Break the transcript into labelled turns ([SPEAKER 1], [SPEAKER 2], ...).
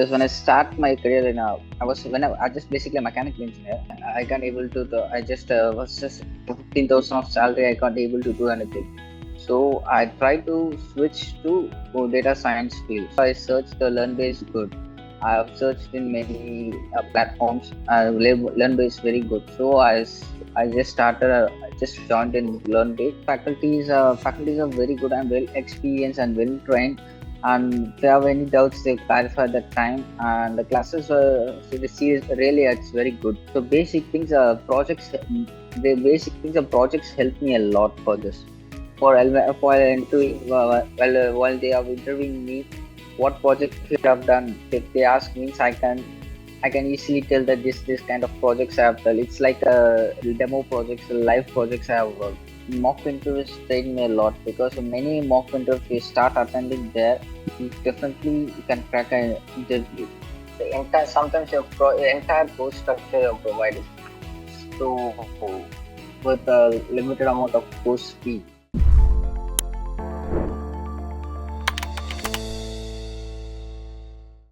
[SPEAKER 1] Because when I start my career I just basically a mechanical engineer. I can't able to I just was just 15,000 of salary. I can't able to do anything. So I tried to switch to data science field. So I searched the Learnbay is good. I have searched in many platforms. Learnbay is very good. So I just started. I just joined in Learnbay. Faculties are very good and well experienced and well trained, and if they have any doubts they clarify that time, and the classes so the series really it's very good. So basic things projects the basic things of projects help me a lot for this. For interviewing while they are interviewing me, what project you have done, if they ask means I can easily tell that this kind of projects I have done. It's like a demo projects, live projects I have worked. Mock interviews train me a lot, because many mock interviews you start attending there, definitely you can crack an interview. The entire sometimes the entire course structure you're provided. So with a limited amount of course fee.